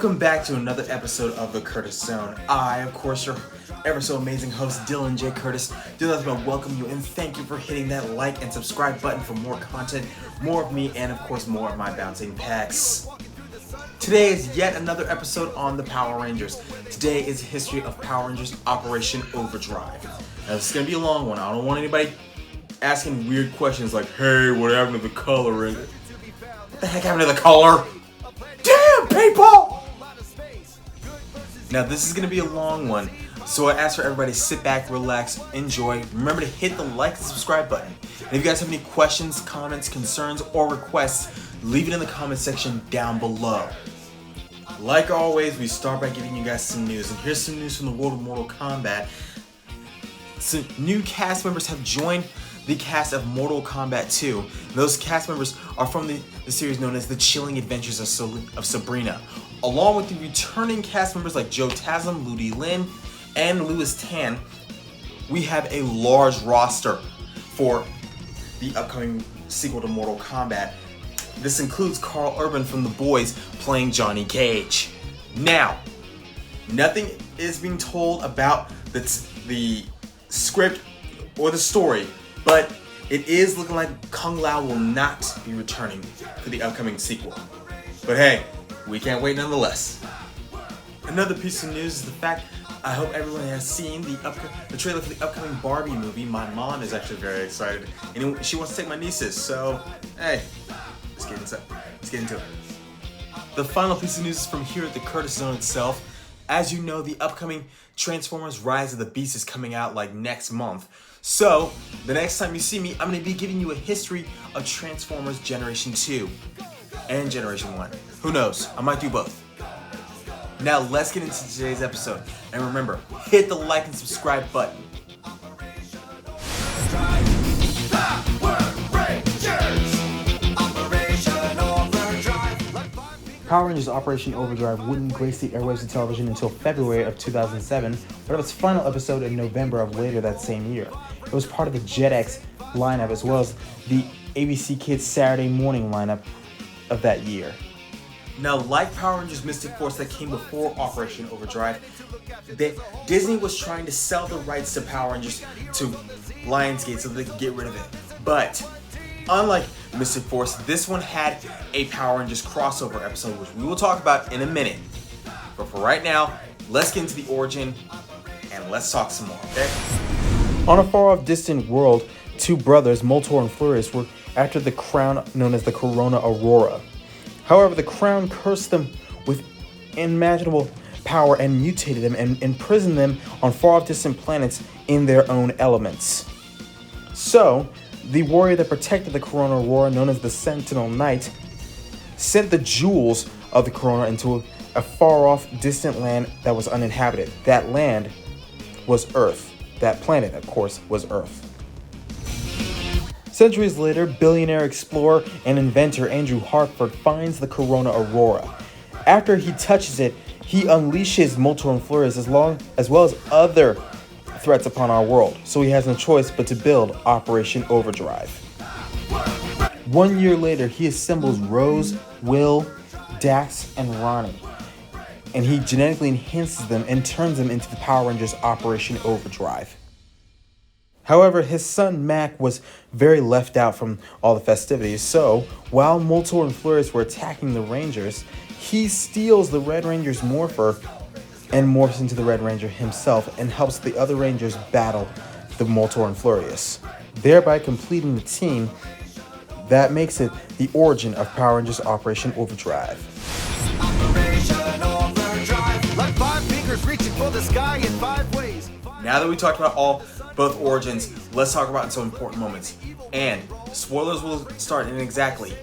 Welcome back to another episode of the Curtis Zone. I, of course, your ever so amazing host, Dylan J. Curtis, do nothing but welcome you and thank you for hitting that like and subscribe button for more content, more of me, and of course more of my bouncing pecs. Today is yet another episode on the Power Rangers. Today is history of Power Rangers Operation Overdrive. Now this is going to be a long one. I don't want anybody asking weird questions like, hey, what happened to the color? What the heck happened to the color? Damn, people! Now this is going to be a long one, so I ask for everybody to sit back, relax, enjoy. Remember to hit the like and subscribe button. And if you guys have any questions, comments, concerns, or requests, leave it in the comment section down below. Like always, we start by giving you guys some news, and here's some news from the world of Mortal Kombat. Some new cast members have joined the cast of Mortal Kombat 2. Those cast members are from the series known as The Chilling Adventures of Sabrina. Along with the returning cast members like Joe Taslim, Ludi Lin, and Louis Tan, we have a large roster for the upcoming sequel to Mortal Kombat. This includes Carl Urban from The Boys playing Johnny Cage. Now, nothing is being told about the script or the story, but it is looking like Kung Lao will not be returning for the upcoming sequel. But hey, we can't wait nonetheless. Another piece of news is the fact I hope everyone has seen the trailer for the upcoming Barbie movie. My mom is actually very excited, and she wants to take my nieces, so hey, let's get into it. The final piece of news is from here at the Curtis Zone itself. As you know, the upcoming Transformers Rise of the Beast is coming out like next month. So, the next time you see me, I'm going to be giving you a history of Transformers Generation 2 and Generation 1. Who knows? I might do both. Now, let's get into today's episode. And remember, hit the like and subscribe button. Power Rangers Operation Overdrive wouldn't grace the airwaves of television until February of 2007, but it was final episode in November of later that same year. It was part of the JetX lineup as well as the ABC Kids Saturday morning lineup of that year. Now, like Power Rangers Mystic Force that came before Operation Overdrive, Disney was trying to sell the rights to Power Rangers to Lionsgate so they could get rid of it. But unlike Mystic Force, this one had a Power Rangers crossover episode, which we will talk about in a minute. But for right now, let's get into the origin and let's talk some more, okay? On a far-off distant world, two brothers, Moltor and Flurious, were after the crown known as the Corona Aurora. However, the crown cursed them with unimaginable power and mutated them and imprisoned them on far-off distant planets in their own elements. So, the warrior that protected the Corona Aurora, known as the Sentinel Knight, sent the jewels of the Corona into a far-off distant land that was uninhabited. That land was Earth. That planet, of course, was Earth. Centuries later, billionaire explorer and inventor Andrew Hartford finds the Corona Aurora. After he touches it, he unleashes Moltor and Flurious as well as other threats upon our world, so he has no choice but to build Operation Overdrive. 1 year later, he assembles Rose, Will, Dax, and Ronnie, and he genetically enhances them and turns them into the Power Rangers Operation Overdrive. However, his son Mac was very left out from all the festivities, so while Moltor and Flurious were attacking the Rangers, he steals the Red Ranger's morpher and morphs into the Red Ranger himself and helps the other Rangers battle the Moltor and Flurious, thereby completing the team that makes it the origin of Power Rangers Operation Overdrive. Operation Overdrive, like 5 fingers reaching for the sky in 5 ways. Now that we talked about both origins, let's talk about some important moments. And spoilers will start in exactly.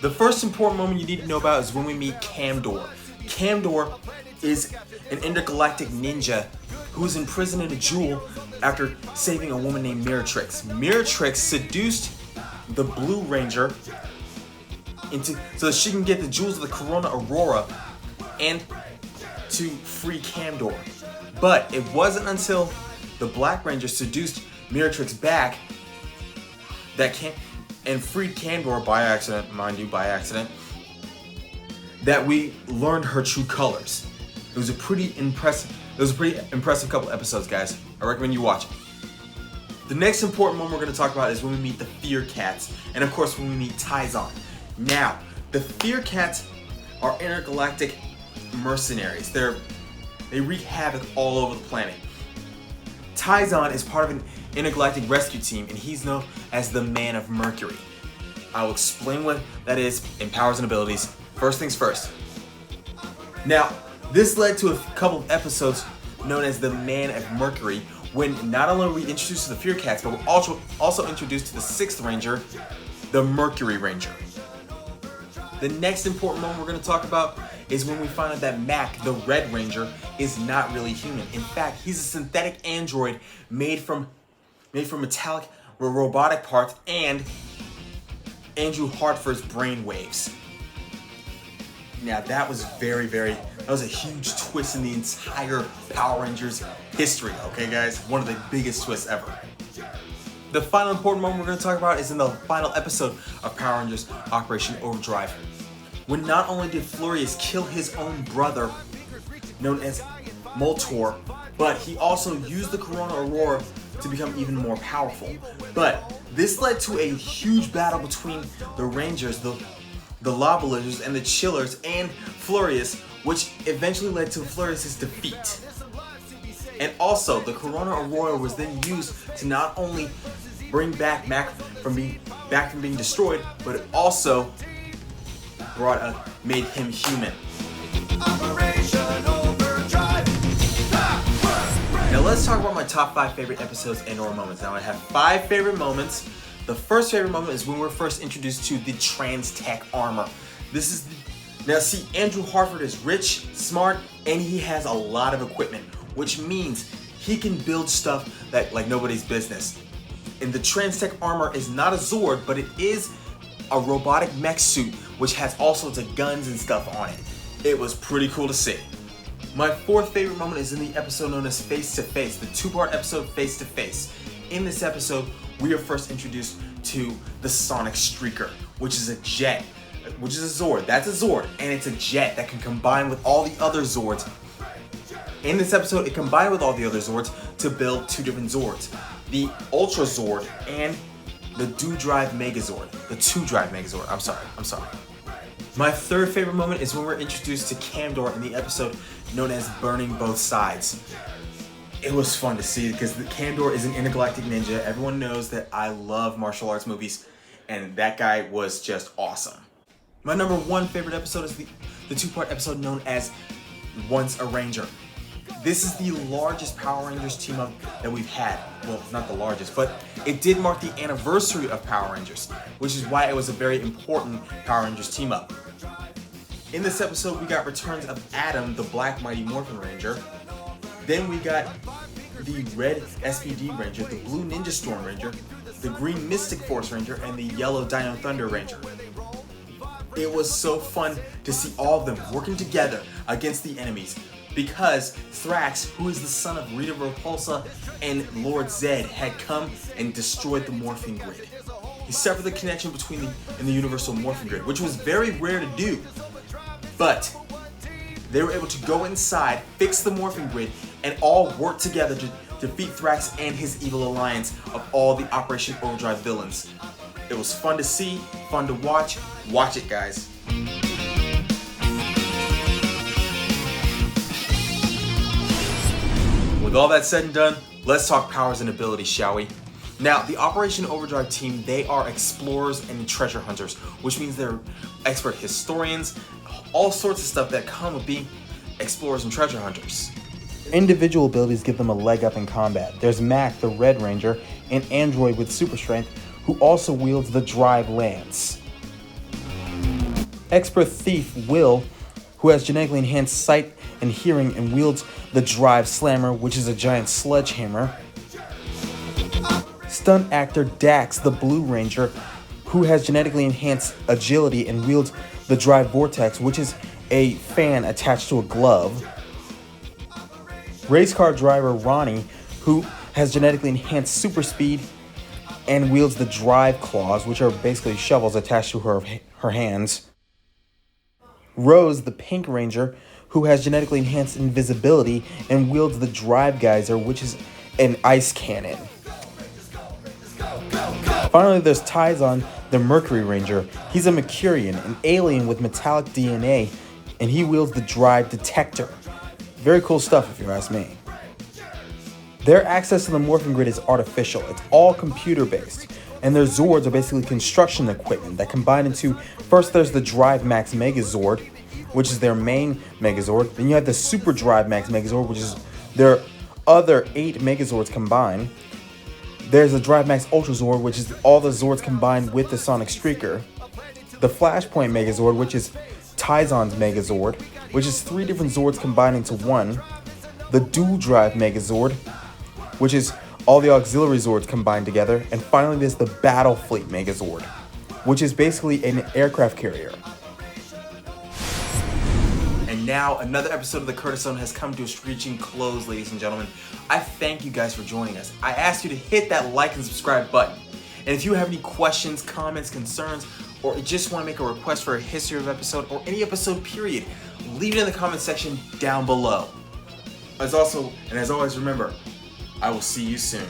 The first important moment you need to know about is when we meet Camdor. Camdor is an intergalactic ninja who is imprisoned in a jewel after saving a woman named Miratrix. Miratrix seduced the Blue Ranger so that she can get the jewels of the Corona Aurora and to free Camdor. But it wasn't until the Black Ranger seduced Miratrix back that and freed Candor by accident, mind you, by accident, that we learned her true colors. It was a pretty impressive couple episodes, guys. I recommend you watch it. The next important one we're going to talk about is when we meet the Fear Cats, and of course when we meet Tyzon. Now, the Fear Cats are intergalactic mercenaries. They wreak havoc all over the planet. Tyzon is part of an intergalactic rescue team, and he's known as the Man of Mercury. I'll explain what that is in powers and abilities. First things first. Now, this led to a couple of episodes known as the Man of Mercury, when not only were we introduced to the Fear Cats, but we're also introduced to the 6th Ranger, the Mercury Ranger. The next important one we're going to talk about is when we find out that Mac, the Red Ranger, is not really human. In fact, he's a synthetic android made from metallic robotic parts and Andrew Hartford's brain waves. Now that was that was a huge twist in the entire Power Rangers history, okay guys? One of the biggest twists ever. The final important one we're going to talk about is in the final episode of Power Rangers Operation Overdrive, when not only did Florius kill his own brother, known as Moltor, but he also used the Corona Aurora to become even more powerful. But this led to a huge battle between the Rangers, the Lava Lizards, and the Chillers, and Florius, which eventually led to Florius' defeat. And also, the Corona Aurora was then used to not only bring back Mac from being destroyed, but it also made him human. Operation Overdrive. Now let's talk about my top 5 favorite episodes and/or moments. Now I have 5 favorite moments. The first favorite moment is when we're first introduced to the Trans-Tech armor. Now see, Andrew Hartford is rich, smart, and he has a lot of equipment, which means he can build stuff that like nobody's business. And the Trans-Tech armor is not a Zord, but it is a robotic mech suit which has all sorts of guns and stuff on it. It was pretty cool to see. My 4th favorite moment is in the episode known as Face to Face, the 2-part episode Face to Face. In this episode, we are first introduced to the Sonic Streaker, which is a jet, which is a Zord. That's a Zord, and it's a jet that can combine with all the other Zords. In this episode, it combined with all the other Zords to build 2 different Zords, the Ultra Zord and the Do-Drive Megazord. The 2-Drive Megazord, I'm sorry. My 3rd favorite moment is when we're introduced to Candor in the episode known as Burning Both Sides. It was fun to see because Candor is an intergalactic ninja. Everyone knows that I love martial arts movies, and that guy was just awesome. My number 1 favorite episode is the 2-part episode known as Once a Ranger. This is the largest Power Rangers team up that we've had. Well, not the largest, but it did mark the anniversary of Power Rangers, which is why it was a very important Power Rangers team up. In this episode, we got returns of Adam, the Black Mighty Morphin Ranger. Then we got the Red SPD Ranger, the Blue Ninja Storm Ranger, the Green Mystic Force Ranger, and the Yellow Dino Thunder Ranger. It was so fun to see all of them working together against the enemies, because Thrax, who is the son of Rita Repulsa and Lord Zed, had come and destroyed the Morphing Grid. He severed the connection between the Universal Morphing Grid, which was very rare to do. But they were able to go inside, fix the Morphing Grid, and all work together to defeat Thrax and his evil alliance of all the Operation Overdrive villains. It was fun to see, fun to watch. Watch it, guys. With all that said and done, let's talk powers and abilities, shall we? Now, the Operation Overdrive team, they are explorers and treasure hunters, which means they're expert historians, all sorts of stuff that come with being explorers and treasure hunters. Individual abilities give them a leg up in combat. There's Mac, the Red Ranger, an android with super strength, who also wields the Drive Lance. Expert Thief Will, who has genetically enhanced sight and hearing and wields the Drive Slammer, which is a giant sledgehammer. Stunt actor Dax, the Blue Ranger, who has genetically enhanced agility and wields the Drive Vortex, which is a fan attached to a glove. Race car driver Ronnie, who has genetically enhanced super speed and wields the drive claws, which are basically shovels attached to her hands. Rose, the Pink Ranger, who has genetically enhanced invisibility and wields the drive geyser, which is an ice cannon. Finally, there's Tizon, the Mercury Ranger. He's a Mercurian, an alien with metallic DNA, and he wields the drive detector. Very cool stuff if you ask me. Their access to the morphing grid is artificial. It's all computer-based. And their Zords are basically construction equipment that combine into, first there's the Drive Max Megazord, which is their main Megazord. Then you have the Super Drive Max Megazord, which is their other 8 Megazords combined. There's the Drive Max Ultra Zord, which is all the Zords combined with the Sonic Streaker. The Flashpoint Megazord, which is Tizon's Megazord, which is 3 different Zords combined into one. The Dual Drive Megazord, which is all the auxiliary Zords combined together. And finally, there's the Battle Fleet Megazord, which is basically an aircraft carrier. And now another episode of the Curtis Zone has come to a screeching close, ladies and gentlemen. I thank you guys for joining us. I ask you to hit that like and subscribe button. And if you have any questions, comments, concerns, or just want to make a request for a history of episode or any episode period, leave it in the comment section down below. As always, remember, I will see you soon.